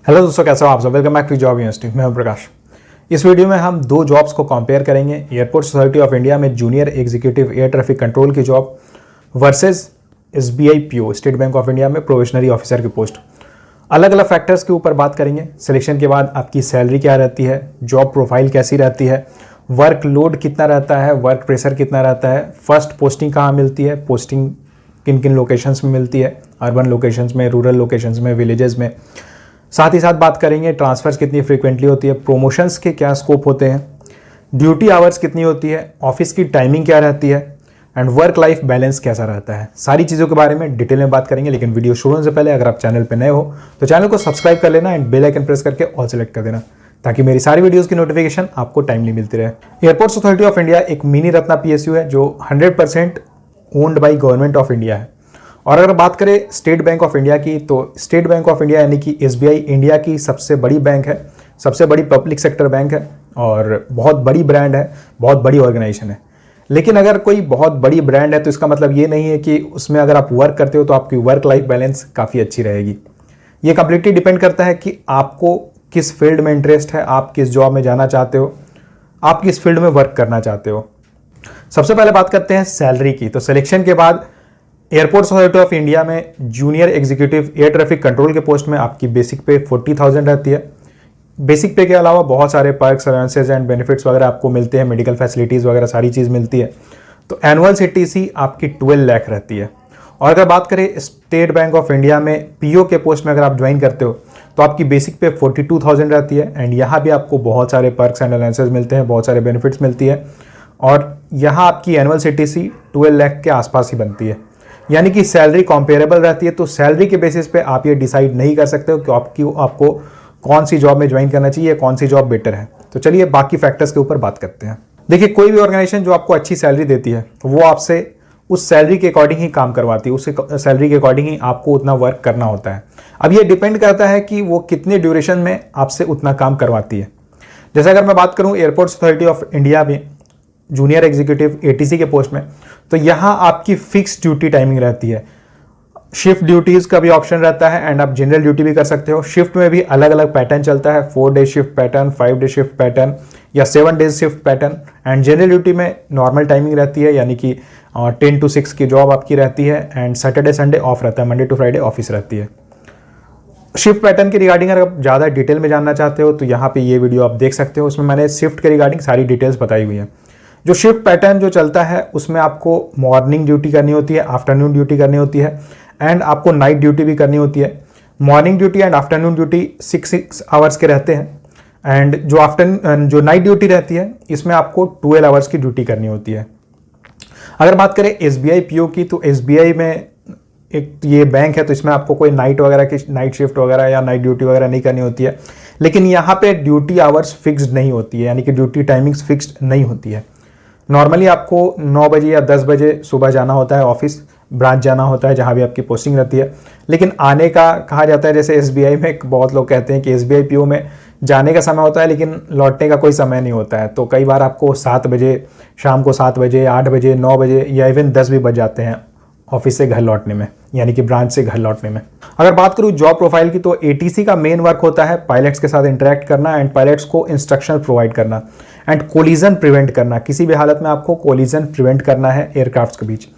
Hello दोस्तों, कैसे हो आप सब। Welcome back to job university. मैं हूं प्रकाश। इस वीडियो में हम दो जॉब्स को कंपेयर करेंगे। एयरपोर्ट अथॉरिटी ऑफ इंडिया में junior executive air traffic control की job versus SBI PO state bank of India में प्रोबेशनरी ऑफिसर की पोस्ट। अलग अलग फैक्टर्स के ऊपर बात करेंगे। सिलेक्शन के बाद आपकी सैलरी क्या रहती है, जॉब प्रोफाइल कैसी रहती है, वर्क लोड कितना रहता है, वर्क प्रेशर कितना रहता है, फर्स्ट पोस्टिंग कहाँ मिलती है, पोस्टिंग किन किन लोकेशंस में मिलती है, अर्बन लोकेशंस में, रूरल लोकेशंस में, विलेजेस में। साथ ही साथ बात करेंगे ट्रांसफर्स कितनी फ्रीक्वेंटली होती है, प्रोमोशंस के क्या स्कोप होते हैं, ड्यूटी आवर्स कितनी होती है, ऑफिस की टाइमिंग क्या रहती है एंड वर्क लाइफ बैलेंस कैसा रहता है। सारी चीज़ों के बारे में डिटेल में बात करेंगे। लेकिन वीडियो शुरू होने से पहले अगर आप चैनल पर नए हो तो चैनल को सब्सक्राइब कर लेना एंड बेल आइकन प्रेस करके ऑल सेलेक्ट कर देना ताकि मेरी सारी वीडियोस की नोटिफिकेशन आपको टाइमली मिलती रहे। एयरपोर्ट्स अथॉरिटी ऑफ इंडिया एक मिनी रत्ना पीएसयू है जो 100% owned by government of India है। और अगर बात करें स्टेट बैंक ऑफ इंडिया की तो स्टेट बैंक ऑफ इंडिया यानी कि एसबीआई इंडिया की सबसे बड़ी बैंक है, सबसे बड़ी पब्लिक सेक्टर बैंक है और बहुत बड़ी ब्रांड है, बहुत बड़ी ऑर्गेनाइजेशन है। लेकिन अगर कोई बहुत बड़ी ब्रांड है तो इसका मतलब ये नहीं है कि उसमें अगर आप वर्क करते हो तो आपकी वर्क लाइफ बैलेंस काफ़ी अच्छी रहेगी। ये कंप्लीटली डिपेंड करता है कि आपको किस फील्ड में इंटरेस्ट है, आप किस जॉब में जाना चाहते हो, आप किस फील्ड में वर्क करना चाहते हो। सबसे पहले बात करते हैं सैलरी की। तो सिलेक्शन के बाद एयरपोर्ट्स अथॉरिटी ऑफ इंडिया में junior executive air traffic control के पोस्ट में आपकी बेसिक पे 40,000 रहती है। बेसिक पे के अलावा बहुत सारे पर्क्स, अलाउंसेज एंड बेनिफिट्स वगैरह आपको मिलते हैं, मेडिकल फैसिलिटीज़ वगैरह सारी चीज़ मिलती है। तो एनुअल सीटीसी आपकी 12 लाख रहती है। और अगर बात करें स्टेट बैंक ऑफ इंडिया में पीओ के पोस्ट में अगर आप ज्वाइन करते हो तो आपकी बेसिक पे 42,000 रहती है एंड यहाँ भी आपको बहुत सारे पर्क्स एंड अलाउंसेज मिलते हैं, बहुत सारे बेनिफिट्स मिलती है। और यहाँ आपकी एनुअल सीटीसी 12 लाख के आसपास ही बनती है, यानी कि सैलरी कंपेरेबल रहती है। तो सैलरी के बेसिस पे आप ये डिसाइड नहीं कर सकते हो कि आपको कौन सी जॉब में ज्वाइन करना चाहिए, कौन सी जॉब बेटर है। तो चलिए बाकी फैक्टर्स के ऊपर बात करते हैं। देखिए, कोई भी ऑर्गेनाइजेशन जो आपको अच्छी सैलरी देती है वो आपसे उस सैलरी के अकॉर्डिंग ही काम करवाती है, उस सैलरी के अकॉर्डिंग ही आपको उतना वर्क करना होता है। अब ये डिपेंड करता है कि वो कितने ड्यूरेशन में आपसे उतना काम करवाती है। जैसे अगर मैं बात करूँ एयरपोर्ट्स अथॉरिटी ऑफ इंडिया में जूनियर एग्जीक्यूटिव एटीसी के पोस्ट में, तो यहाँ आपकी फिक्स ड्यूटी टाइमिंग रहती है। शिफ्ट ड्यूटीज़ का भी ऑप्शन रहता है एंड आप जनरल ड्यूटी भी कर सकते हो। शिफ्ट में भी अलग अलग पैटर्न चलता है, 4 day shift pattern, 5 day shift pattern या 7 days shift pattern. And general duty में नॉर्मल टाइमिंग रहती है, यानी कि 10 to 6 की जॉब आपकी रहती है एंड सैटरडे संडे ऑफ रहता है, मंडे टू फ्राइडे ऑफिस रहती है। शिफ्ट पैटर्न के रिगार्डिंग अगर आप ज़्यादा डिटेल में जानना चाहते हो तो यहाँ पे ये वीडियो आप देख सकते हो, उसमें मैंने शिफ्ट के रिगार्डिंग सारी डिटेल्स बताई हुई है। जो शिफ्ट पैटर्न जो चलता है उसमें आपको मॉर्निंग ड्यूटी करनी होती है, आफ्टरनून ड्यूटी करनी होती है एंड आपको नाइट ड्यूटी भी करनी होती है। Morning duty and afternoon duty 6 hours के रहते हैं एंड जो नाइट ड्यूटी रहती है इसमें आपको 12 आवर्स की ड्यूटी करनी होती है। अगर बात करें एसबीआई पीओ की तो एसबीआई में एक ये बैंक है तो इसमें आपको कोई नाइट वगैरह की नाइट शिफ्ट वगैरह या नाइट ड्यूटी वगैरह नहीं करनी होती है। लेकिन यहाँ पे ड्यूटी आवर्स फिक्स्ड नहीं होती है, यानी कि ड्यूटी टाइमिंग्स फिक्स्ड नहीं होती है। नॉर्मली आपको 9 बजे या 10 बजे सुबह जाना होता है, ऑफिस ब्रांच जाना होता है जहाँ भी आपकी पोस्टिंग रहती है। लेकिन आने का कहा जाता है, जैसे एसबीआई में बहुत लोग कहते हैं कि एसबीआई पीओ में जाने का समय होता है लेकिन लौटने का कोई समय नहीं होता है। तो कई बार आपको 7 बजे, शाम को 7 बजे, 8 बजे, 9 बजे या इवन 10 भी बज जाते हैं ऑफिस से घर लौटने में, यानी कि ब्रांच से घर लौटने में। अगर बात करूँ जॉब प्रोफाइल की तो एटीसी का मेन वर्क होता है पायलट्स के साथ इंटरेक्ट करना एंड पायलट्स को इंस्ट्रक्शन प्रोवाइड करना एंड कोलिजन प्रिवेंट करना। किसी भी हालत में आपको कोलिजन प्रिवेंट करना है एयरक्राफ्ट्स के बीच।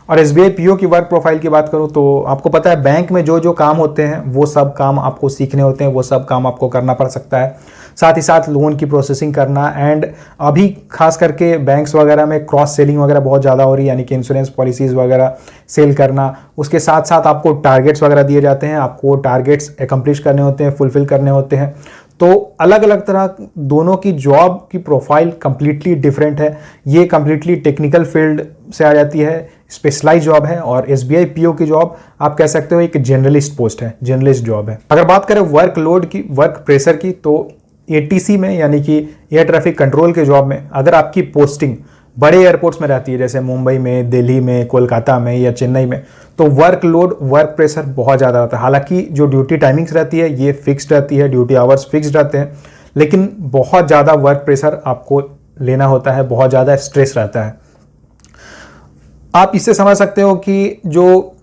और एसबीआई पीओ की वर्क प्रोफाइल की बात करूँ तो आपको पता है बैंक में जो जो काम होते हैं वो सब काम आपको सीखने होते हैं, वो सब काम आपको करना पड़ सकता है। साथ ही साथ लोन की प्रोसेसिंग करना एंड अभी खास करके बैंक्स वगैरह में क्रॉस सेलिंग वगैरह बहुत ज़्यादा हो रही है, यानी कि इंश्योरेंस पॉलिसीज़ वगैरह सेल करना। उसके साथ साथ आपको टारगेट्स वगैरह दिए जाते हैं, आपको टारगेट्स एकम्प्लिश करने होते हैं, फुलफिल करने होते हैं। तो अलग अलग तरह दोनों की जॉब की प्रोफाइल कंप्लीटली डिफरेंट है। ये कंप्लीटली टेक्निकल फील्ड से आ जाती है, स्पेशलाइज जॉब है। और एसबीआई पीओ की जॉब आप कह सकते हो एक जनरलिस्ट पोस्ट है, जनरलिस्ट जॉब है। अगर बात करें वर्क लोड की, वर्क प्रेशर की, तो एटीसी में यानी कि एयर ट्रैफिक कंट्रोल के जॉब में अगर आपकी पोस्टिंग बड़े एयरपोर्ट्स में रहती है जैसे मुंबई में, दिल्ली में, कोलकाता में या चेन्नई में, तो वर्क लोड, वर्क प्रेशर बहुत ज़्यादा रहता है। हालांकि जो ड्यूटी टाइमिंग्स रहती है ये फिक्स्ड रहती है, ड्यूटी आवर्स फिक्स्ड रहते हैं, लेकिन बहुत ज़्यादा वर्क प्रेशर आपको लेना होता है, बहुत ज़्यादा स्ट्रेस रहता है। आप इससे समझ सकते हो कि जो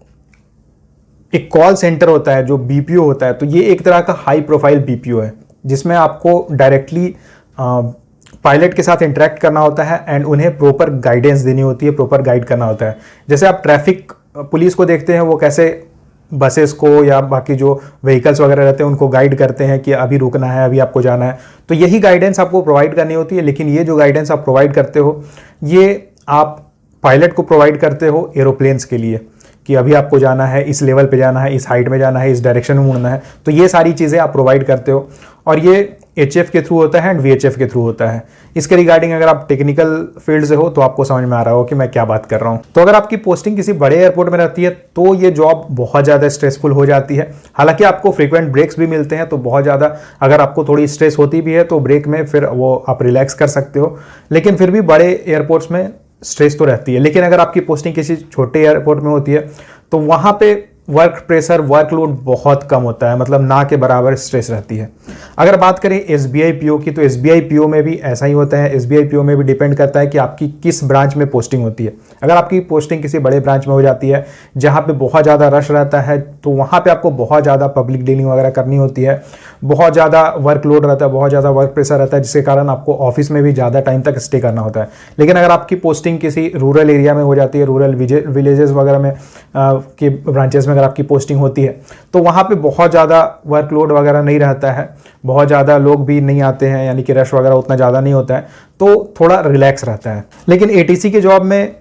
एक कॉल सेंटर होता है जो बीपीओ होता है, तो ये एक तरह का हाई प्रोफाइल बीपीओ है जिसमें आपको डायरेक्टली पायलट के साथ इंटरेक्ट करना होता है एंड उन्हें प्रॉपर गाइडेंस देनी होती है, प्रॉपर गाइड करना होता है। जैसे आप ट्रैफिक पुलिस को देखते हैं, वो कैसे बसेस को या बाकी जो व्हीकल्स वगैरह रहते हैं उनको गाइड करते हैं कि अभी रुकना है, अभी आपको जाना है, तो यही गाइडेंस आपको प्रोवाइड करनी होती है। लेकिन ये जो गाइडेंस आप प्रोवाइड करते हो ये आप पायलट को प्रोवाइड करते हो एरोप्लेन्स के लिए कि अभी आपको जाना है, इस लेवल पे जाना है, इस हाइट में जाना है, इस डायरेक्शन में मुड़ना है, तो ये सारी चीज़ें आप प्रोवाइड करते हो और ये HF के थ्रू होता है एंड VHF के थ्रू होता है। इसके रिगार्डिंग अगर आप टेक्निकल फील्ड से हो तो आपको समझ में आ रहा हो कि मैं क्या बात कर रहा हूँ। तो अगर आपकी पोस्टिंग किसी बड़े एयरपोर्ट में रहती है तो ये जॉब बहुत ज़्यादा स्ट्रेसफुल हो जाती है। हालांकि आपको फ्रीक्वेंट ब्रेक्स भी मिलते हैं, तो बहुत ज़्यादा अगर आपको थोड़ी स्ट्रेस होती भी है तो ब्रेक में फिर वो आप रिलैक्स कर सकते हो, लेकिन फिर भी बड़े एयरपोर्ट्स में स्ट्रेस तो रहती है। लेकिन अगर आपकी पोस्टिंग किसी छोटे एयरपोर्ट में होती है तो वहाँ पे वर्क प्रेशर, वर्कलोड बहुत कम होता है, मतलब ना के बराबर स्ट्रेस रहती है। अगर बात करें SBI PO की, तो SBI PO में भी ऐसा ही होता है। SBI PO में भी डिपेंड करता है कि आपकी किस ब्रांच में पोस्टिंग होती है। अगर आपकी पोस्टिंग किसी बड़े ब्रांच में हो जाती है जहाँ पे बहुत ज़्यादा रश रहता है, तो वहाँ पे आपको बहुत ज़्यादा पब्लिक डीलिंग वगैरह करनी होती है, बहुत ज़्यादा वर्कलोड रहता है, बहुत ज़्यादा वर्क प्रेशर रहता है, जिसके कारण आपको ऑफिस में भी ज़्यादा टाइम तक स्टे करना होता है। लेकिन अगर आपकी पोस्टिंग किसी रूरल एरिया में हो जाती है, रूरल विलेजेस वगैरह में के ब्रांचेस में अगर आपकी पोस्टिंग होती है, तो वहाँ पे बहुत ज़्यादा वर्कलोड वगैरह नहीं रहता है, बहुत ज़्यादा लोग भी नहीं आते हैं, यानी कि रश वगैरह उतना ज़्यादा नहीं होता है, तो थोड़ा रिलैक्स रहता है। लेकिन ATC के जॉब में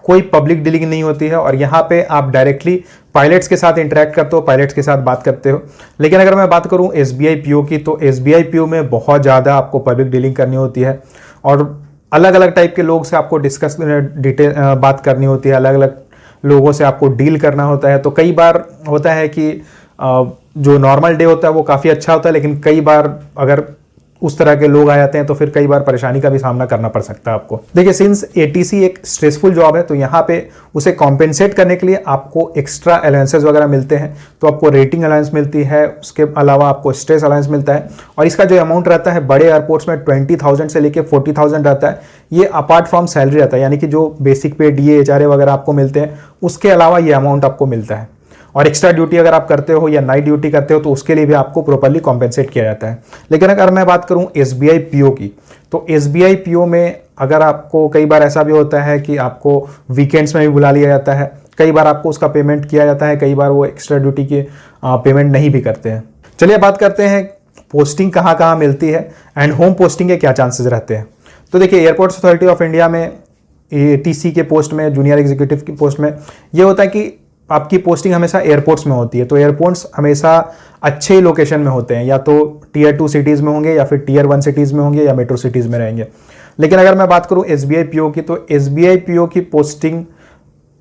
कोई पब्लिक डीलिंग नहीं होती है और यहाँ पे आप डायरेक्टली पायलट्स के साथ इंटरेक्ट करते हो, पायलट्स के साथ बात करते हो। लेकिन अगर मैं बात करूँ SBI PO की, तो SBI PO में बहुत ज़्यादा आपको पब्लिक डीलिंग करनी होती है और अलग अलग टाइप के लोग से आपको डिस्कस डिटेल बात करनी होती है, अलग अलग लोगों से आपको डील करना होता है। तो कई बार होता है कि जो नॉर्मल डे होता है वो काफ़ी अच्छा होता है, लेकिन कई बार अगर उस तरह के लोग आ जाते हैं तो फिर कई बार परेशानी का भी सामना करना पड़ सकता है आपको। देखिए, सिंस ATC एक स्ट्रेसफुल जॉब है, तो यहाँ पे उसे कॉम्पेंसेट करने के लिए आपको एक्स्ट्रा अलाउंसेस वगैरह मिलते हैं। तो आपको रेटिंग अलाउंस मिलती है, उसके अलावा आपको स्ट्रेस अलाउंस मिलता है और इसका जो अमाउंट रहता है बड़े एयरपोर्ट्स में 20,000 से लेकर 40,000 रहता है। ये अपार्ट फ्रॉम सैलरी रहता है, यानी कि जो बेसिक पे DA HRA वगैरह आपको मिलते हैं उसके अलावा ये अमाउंट आपको मिलता है। और एक्स्ट्रा ड्यूटी अगर आप करते हो या नाइट ड्यूटी करते हो तो उसके लिए भी आपको प्रॉपर्ली कॉम्पेंसेट किया जाता है। लेकिन अगर मैं बात करूं SBI PO की, तो SBI PO में अगर आपको कई बार ऐसा भी होता है कि आपको वीकेंड्स में भी बुला लिया जाता है, कई बार आपको उसका पेमेंट किया जाता है, कई बार वो एक्स्ट्रा ड्यूटी के पेमेंट नहीं भी करते हैं। चलिए बात करते हैं पोस्टिंग कहाँ कहाँ मिलती है एंड होम पोस्टिंग के क्या चांसेस रहते हैं। तो देखिए, एयरपोर्ट्स अथॉरिटी ऑफ इंडिया में ATC के पोस्ट में, जूनियर एग्जीक्यूटिव की पोस्ट में ये होता है कि आपकी पोस्टिंग हमेशा एयरपोर्ट्स में होती है। तो एयरपोर्ट्स हमेशा अच्छे लोकेशन में होते हैं, या तो Tier 2 सिटीज़ में होंगे या फिर Tier 1 सिटीज़ में होंगे या मेट्रो सिटीज़ में रहेंगे। लेकिन अगर मैं बात करूं SBI PO की, तो SBI PO की पोस्टिंग,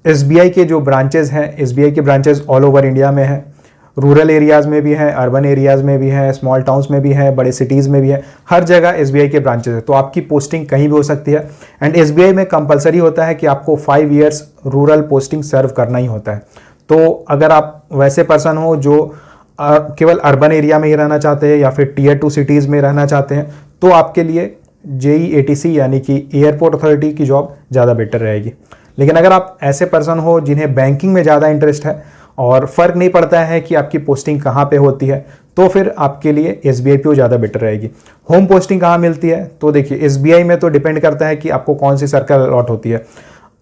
SBI के जो ब्रांचेज हैं, SBI के ब्रांचेज ऑल ओवर इंडिया में हैं, रूरल एरियाज़ में भी हैं, अर्बन एरियाज़ में भी हैं, स्मॉल टाउन्स में भी हैं, बड़े सिटीज़ में भी हैं, हर जगह SBI के ब्रांचेज है। तो आपकी पोस्टिंग कहीं भी हो सकती है एंड SBI में कंपलसरी होता है कि आपको 5 ईयर्स रूरल पोस्टिंग सर्व करना ही होता है। तो अगर आप वैसे पर्सन हो जो केवल अर्बन एरिया में ही रहना चाहते हैं या फिर Tier 2 सिटीज़ में रहना चाहते हैं, तो आपके लिए JE ATC यानी कि एयरपोर्ट अथॉरिटी की जॉब ज़्यादा बेटर रहेगी। लेकिन अगर आप ऐसे पर्सन हो जिन्हें बैंकिंग में ज़्यादा इंटरेस्ट है और फ़र्क नहीं पड़ता है कि आपकी पोस्टिंग कहाँ पे होती है, तो फिर आपके लिए SBI PO ज़्यादा बेटर रहेगी। होम पोस्टिंग कहाँ मिलती है, तो देखिए SBI में तो डिपेंड करता है कि आपको कौन सी सर्कल अलॉट होती है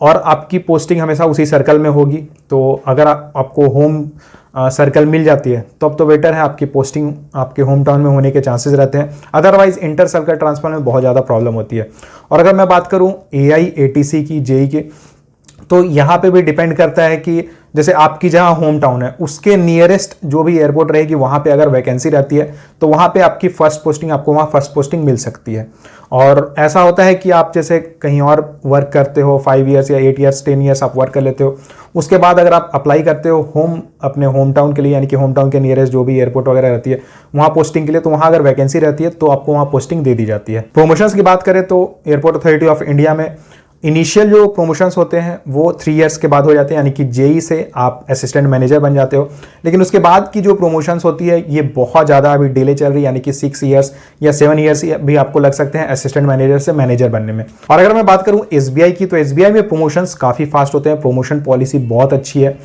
और आपकी पोस्टिंग हमेशा उसी सर्कल में होगी। तो अगर आपको होम सर्कल मिल जाती है तो अब तो बेटर है, आपकी पोस्टिंग आपके होम टाउन में होने के चांसेस रहते हैं। अदरवाइज इंटर सर्कल ट्रांसफर में बहुत ज़्यादा प्रॉब्लम होती है। और अगर मैं बात करूँ AI ATC की, JE की, तो यहाँ पे भी डिपेंड करता है कि जैसे आपकी जहाँ होम टाउन है उसके नियरेस्ट जो भी एयरपोर्ट रहेगी वहाँ पे अगर वैकेंसी रहती है तो वहाँ पे आपकी फर्स्ट पोस्टिंग, आपको वहाँ फर्स्ट पोस्टिंग मिल सकती है। और ऐसा होता है कि आप जैसे कहीं और वर्क करते हो 5 ईयर्स या 8 ईयर्स 10 ईयर्स आप वर्क कर लेते हो, उसके बाद अगर आप अप्लाई करते हो अपने होम टाउन के लिए, यानी कि होम टाउन के नियरेस्ट जो भी एयरपोर्ट वगैरह रहती है वहाँ पोस्टिंग के लिए, तो वहाँ अगर वैकेंसी रहती है तो आपको वहाँ पोस्टिंग दे दी जाती है। प्रमोशंस की बात करें तो एयरपोर्ट अथॉरिटी ऑफ इंडिया में इनिशियल जो प्रमोशंस होते हैं वो 3 इयर्स के बाद हो जाते हैं, यानी कि JE से आप असिस्टेंट मैनेजर बन जाते हो। लेकिन उसके बाद की जो प्रमोशंस होती है ये बहुत ज़्यादा अभी डिले चल रही है, यानी कि 6 इयर्स या 7 इयर्स भी आपको लग सकते हैं असिस्टेंट मैनेजर से मैनेजर बनने में। और अगर मैं बात करूँ SBI की, तो SBI में प्रमोशंस काफ़ी फास्ट होते हैं, प्रमोशन पॉलिसी बहुत अच्छी है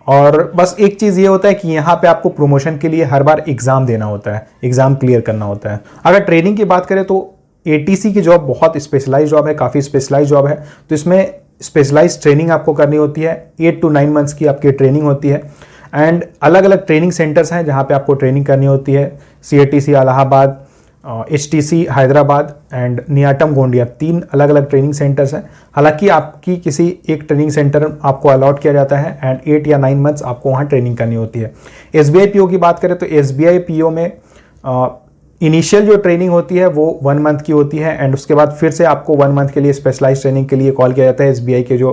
और बस एक चीज़ ये होता है कि यहाँ पे आपको प्रमोशन के लिए हर बार एग्ज़ाम देना होता है, एग्ज़ाम क्लियर करना होता है। अगर ट्रेनिंग की बात करें तो एटीसी की जॉब बहुत स्पेशलाइज जॉब है, काफ़ी स्पेशलाइज जॉब है। तो इसमें स्पेशलाइज ट्रेनिंग आपको करनी होती है, 8 to 9 मंथ्स की आपकी ट्रेनिंग होती है। एंड अलग अलग ट्रेनिंग सेंटर्स हैं जहाँ पे आपको ट्रेनिंग करनी होती है। CATC Allahabad, HTC Hyderabad and NIATAM Gondia, 3 अलग अलग ट्रेनिंग सेंटर्स हैं। हालांकि आपकी किसी एक ट्रेनिंग सेंटर आपको अलॉट किया जाता है एंड 8 या 9 मंथ्स आपको वहाँ ट्रेनिंग करनी होती है। SBI PO की बात करें तो SBI PO में इनिशियल जो ट्रेनिंग होती है वो 1 मंथ की होती है एंड उसके बाद फिर से आपको 1 मंथ के लिए स्पेशलाइज ट्रेनिंग के लिए कॉल किया जाता है SBI के जो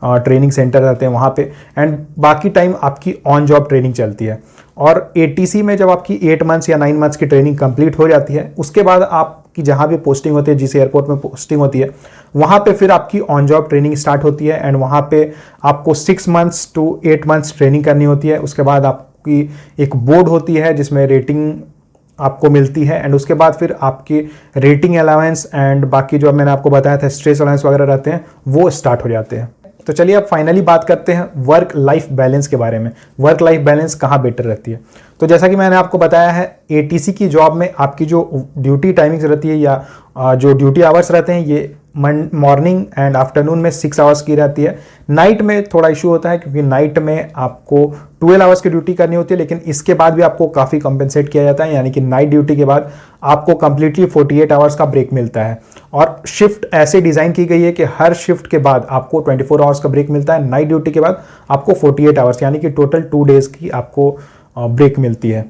ट्रेनिंग सेंटर रहते हैं वहाँ पे। एंड बाकी टाइम आपकी ऑन जॉब ट्रेनिंग चलती है। और ATC में जब आपकी 8 मंथ्स या 9 मंथ्स की ट्रेनिंग कंप्लीट हो जाती है, उसके बाद आपकी जहाँ भी पोस्टिंग होती है, जिस एयरपोर्ट में पोस्टिंग होती है, वहाँ पे फिर आपकी ऑन जॉब ट्रेनिंग स्टार्ट होती है। एंड वहाँ पे आपको 6 मंथ्स to 8 मंथ्स ट्रेनिंग करनी होती है। उसके बाद आपकी एक बोर्ड होती है जिसमें रेटिंग आपको मिलती है एंड उसके बाद फिर आपकी रेटिंग अलाउंस एंड बाकी जो मैंने आपको बताया था स्ट्रेस अलाउंस वगैरह रहते हैं वो स्टार्ट हो जाते हैं। तो चलिए अब फाइनली बात करते हैं वर्क लाइफ बैलेंस के बारे में। वर्क लाइफ बैलेंस कहाँ बेटर रहती है? तो जैसा कि मैंने आपको बताया है, ATC की जॉब में आपकी जो ड्यूटी टाइमिंग्स रहती है या जो ड्यूटी आवर्स रहते हैं ये मॉर्निंग एंड आफ्टरनून में 6 आवर्स की रहती है। नाइट में थोड़ा इशू होता है क्योंकि नाइट में आपको 12 आवर्स की ड्यूटी करनी होती है, लेकिन इसके बाद भी आपको काफ़ी कंपेंसेट किया जाता है, यानी कि नाइट ड्यूटी के बाद आपको कंप्लीटली 48 आवर्स का ब्रेक मिलता है। और शिफ्ट ऐसे डिज़ाइन की गई है कि हर शिफ्ट के बाद आपको 24 आवर्स का ब्रेक मिलता है। नाइट ड्यूटी के बाद आपको 48 आवर्स यानी कि टोटल 2 डेज़ की आपको ब्रेक मिलती है।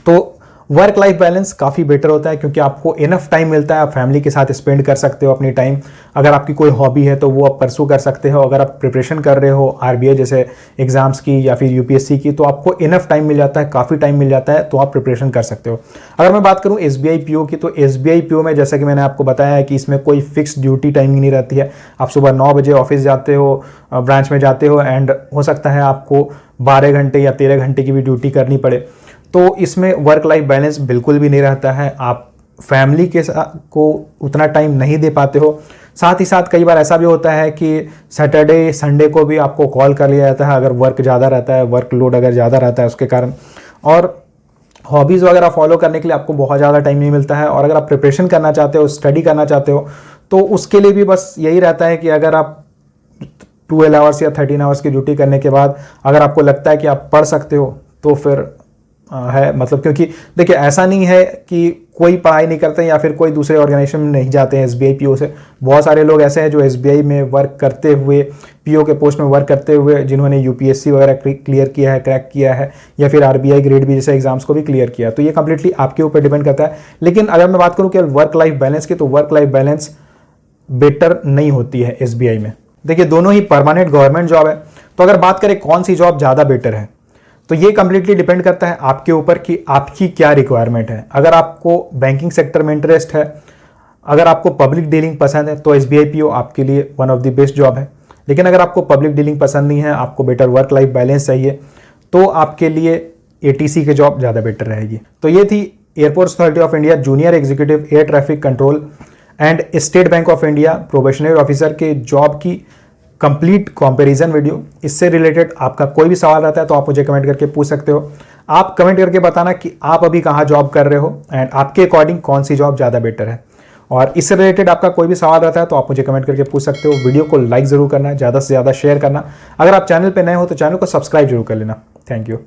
तो वर्क लाइफ बैलेंस काफ़ी बेटर होता है क्योंकि आपको इनफ टाइम मिलता है, आप फैमिली के साथ स्पेंड कर सकते हो अपनी टाइम। अगर आपकी कोई हॉबी है तो वो आप परसू कर सकते हो। अगर आप प्रिपरेशन कर रहे हो RBI जैसे एग्जाम्स की या फिर UPSC की, तो आपको इनफ टाइम मिल जाता है, काफ़ी टाइम मिल जाता है, तो आप प्रिपरेशन कर सकते हो। अगर मैं बात करूँ SBI PO की, तो SBI PO में जैसा कि मैंने आपको बताया है कि इसमें कोई फिक्स ड्यूटी टाइमिंग नहीं रहती है। आप सुबह 9 बजे ऑफिस जाते हो, ब्रांच में जाते हो एंड हो सकता है आपको 12 घंटे या 13 घंटे की भी ड्यूटी करनी पड़े। तो इसमें वर्क लाइफ बैलेंस बिल्कुल भी नहीं रहता है। आप फैमिली के साथ को उतना टाइम नहीं दे पाते हो। साथ ही साथ कई बार ऐसा भी होता है कि सैटरडे संडे को भी आपको कॉल कर लिया जाता है अगर वर्क ज़्यादा रहता है, वर्क लोड अगर ज़्यादा रहता है उसके कारण। और हॉबीज़ वगैरह फॉलो करने के लिए आपको बहुत ज़्यादा टाइम नहीं मिलता है। और अगर आप प्रिपरेशन करना चाहते हो, स्टडी करना चाहते हो, तो उसके लिए भी बस यही रहता है कि अगर आप 12 आवर्स या 13 आवर्स की ड्यूटी करने के बाद अगर आपको लगता है कि आप पढ़ सकते हो तो फिर है, मतलब क्योंकि देखिए ऐसा नहीं है कि कोई पढ़ाई नहीं करते या फिर कोई दूसरे ऑर्गेनाइजेशन में नहीं जाते हैं SBI PO से। बहुत सारे लोग ऐसे हैं जो SBI में वर्क करते हुए, PO के पोस्ट में वर्क करते हुए, जिन्होंने UPSC वगैरह क्लियर किया है, क्रैक किया है, या फिर RBI ग्रेड बी जैसे एग्जाम्स को भी क्लियर किया। तो ये कम्प्लीटली आपके ऊपर डिपेंड करता है। लेकिन अगर मैं बात करूँ कि वर्क लाइफ बैलेंस की, तो वर्क लाइफ बैलेंस बेटर नहीं होती है SBI में। देखिए दोनों ही परमानेंट गवर्नमेंट जॉब है। तो अगर बात करें कौन सी जॉब ज़्यादा बेटर है, तो ये कम्प्लीटली डिपेंड करता है आपके ऊपर कि आपकी क्या रिक्वायरमेंट है। अगर आपको बैंकिंग सेक्टर में इंटरेस्ट है, अगर आपको पब्लिक डीलिंग पसंद है, तो SBI PO आपके लिए one of the best job है। लेकिन अगर आपको पब्लिक डीलिंग पसंद नहीं है, आपको बेटर वर्क लाइफ बैलेंस चाहिए, तो आपके लिए ATC की जॉब ज़्यादा बेटर रहेगी। तो ये थी airports authority of India junior executive air traffic control and state bank of India probationary officer के जॉब की कंप्लीट कंपैरिजन वीडियो। इससे रिलेटेड आपका कोई भी सवाल रहता है तो आप मुझे कमेंट करके पूछ सकते हो। आप कमेंट करके बताना कि आप अभी कहाँ जॉब कर रहे हो एंड आपके अकॉर्डिंग कौन सी जॉब ज़्यादा बेटर है। और इससे रिलेटेड आपका कोई भी सवाल रहता है तो आप मुझे कमेंट करके पूछ सकते हो। वीडियो को लाइक ज़रूर करना, ज़्यादा से ज़्यादा शेयर करना। अगर आप चैनल पर नए हो तो चैनल को सब्सक्राइब जरूर कर लेना। Thank you.